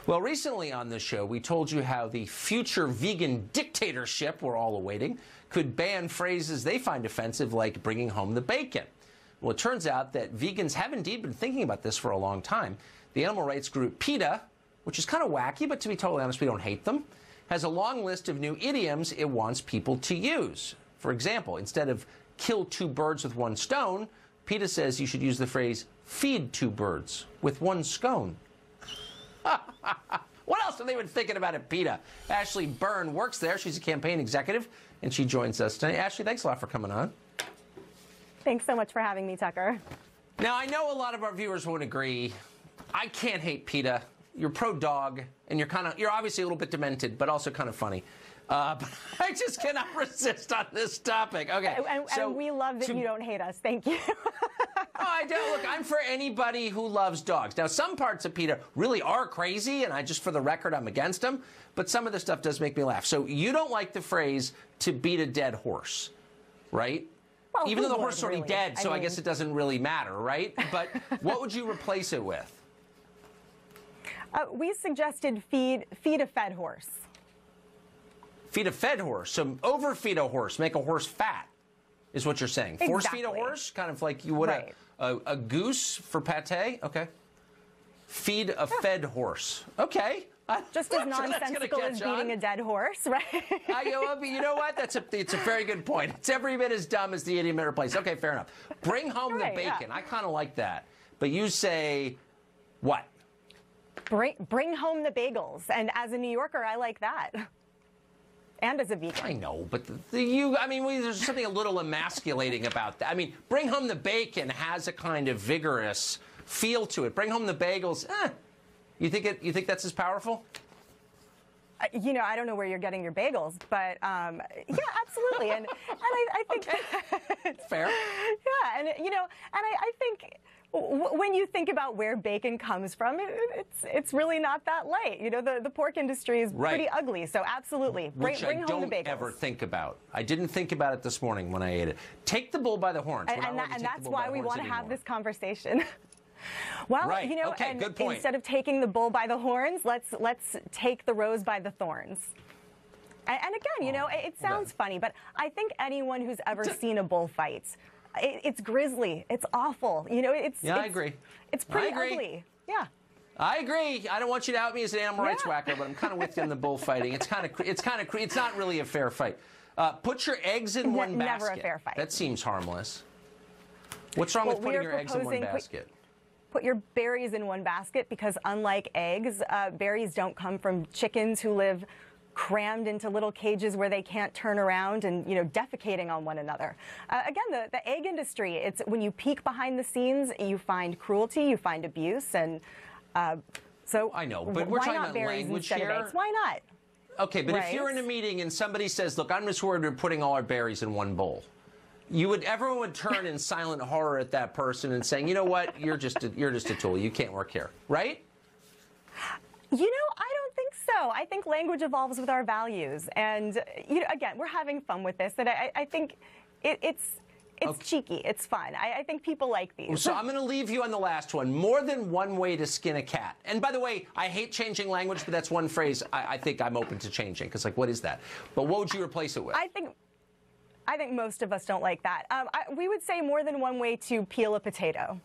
Well, recently on the show, we told you how the future vegan dictatorship we're all awaiting could ban phrases they find offensive, like bringing home the bacon. Well, it turns out that vegans have indeed been thinking about this for a long time. The animal rights group PETA, which is kind of wacky, but to be totally honest, we don't hate them, has a long list of new idioms it wants people to use. For example, instead of kill two birds with one stone, PETA says you should use the phrase feed two birds with one scone. What else have they been thinking about at PETA? Ashley Byrne works there. She's a campaign executive, and she joins us tonight. Ashley, thanks a lot for coming on. Thanks so much for having me, Tucker. Now, I know a lot of our viewers won't agree. I can't hate PETA. You're pro-dog, and you're obviously a little bit demented, but also kind of funny. But I just cannot resist on this topic. Okay. And we love that you don't hate us. Thank you. Oh, I don't. Look, I'm for anybody who loves dogs. Now, some parts of PETA really are crazy, and for the record, I'm against them. But some of the stuff does make me laugh. So you don't like the phrase to beat a dead horse, right? Well, even though the horse is already really? dead, so I guess it doesn't really matter, right? But what would you replace it with? We suggested feed a fed horse. Feed a fed horse. So overfeed a horse, make a horse fat, is what you're saying. Exactly. Force feed a horse, kind of like you would a goose for pate. Okay. Feed a fed horse. Okay. Just as nonsensical as beating a dead horse, right? You know what? It's a very good point. It's every bit as dumb as the idiom it replaced. Okay, fair enough. Bring home the bacon. Yeah. I kind of like that. But you say what? Bring home the bagels. And as a New Yorker, I like that. And as a vegan. I know, but there's something a little emasculating about that. I mean, bring home the bacon has a kind of vigorous feel to it. Bring home the bagels, You think that's as powerful? I don't know where you're getting your bagels, but yeah, absolutely. And I think it's fair. Yeah, and I think when you think about where bacon comes from, it's really not that light. The pork industry is pretty ugly. So absolutely, bring home the bagels. Which I don't ever think about. I didn't think about it this morning when I ate it. Take the bull by the horns. And that's why we want to have this conversation. Well, good point. Instead of taking the bull by the horns, let's take the rose by the thorns. And again, it sounds funny, but I think anyone who's ever seen a bullfight, it's grisly, it's awful. I agree. It's pretty ugly. Yeah. I agree. I don't want you to out me as an animal rights whacker, but I'm kind of with you in the bullfighting. It's not really a fair fight. Put your eggs in one basket. Never a fair fight. That seems harmless. What's wrong with putting your eggs in one basket? Put your berries in one basket because unlike eggs, berries don't come from chickens who live crammed into little cages where they can't turn around and, defecating on one another. Again, the egg industry, it's when you peek behind the scenes, you find cruelty, you find abuse, and so I know, but we're talking about language here. Why not? Okay, but if you're in a meeting and somebody says, look, I'm just worried we're putting all our berries in one bowl. Everyone would turn in silent horror at that person and saying, you know what, you're just a tool. You can't work here, right? I don't think so. I think language evolves with our values, and again, we're having fun with this. And I think it's cheeky. It's fun. I think people like these. So I'm going to leave you on the last one. More than one way to skin a cat. And by the way, I hate changing language, but that's one phrase I think I'm open to changing because, what is that? But what would you replace it with? I think most of us don't like that. We would say more than one way to peel a potato.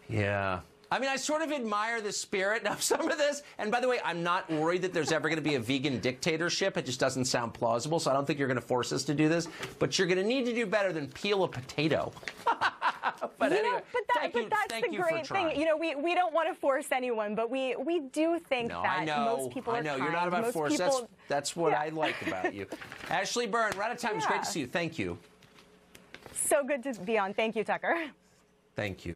Yeah. I sort of admire the spirit of some of this. And by the way, I'm not worried that there's ever going to be a vegan dictatorship. It just doesn't sound plausible, so I don't think you're going to force us to do this. But you're going to need to do better than peel a potato. But anyway, that's the great thing. We don't want to force anyone, but we do think that most people are kind. I know. You're not about force. That's what I like about you. Ashley Byrne, we're out of time. It's great to see you. Thank you. So good to be on. Thank you, Tucker. Thank you.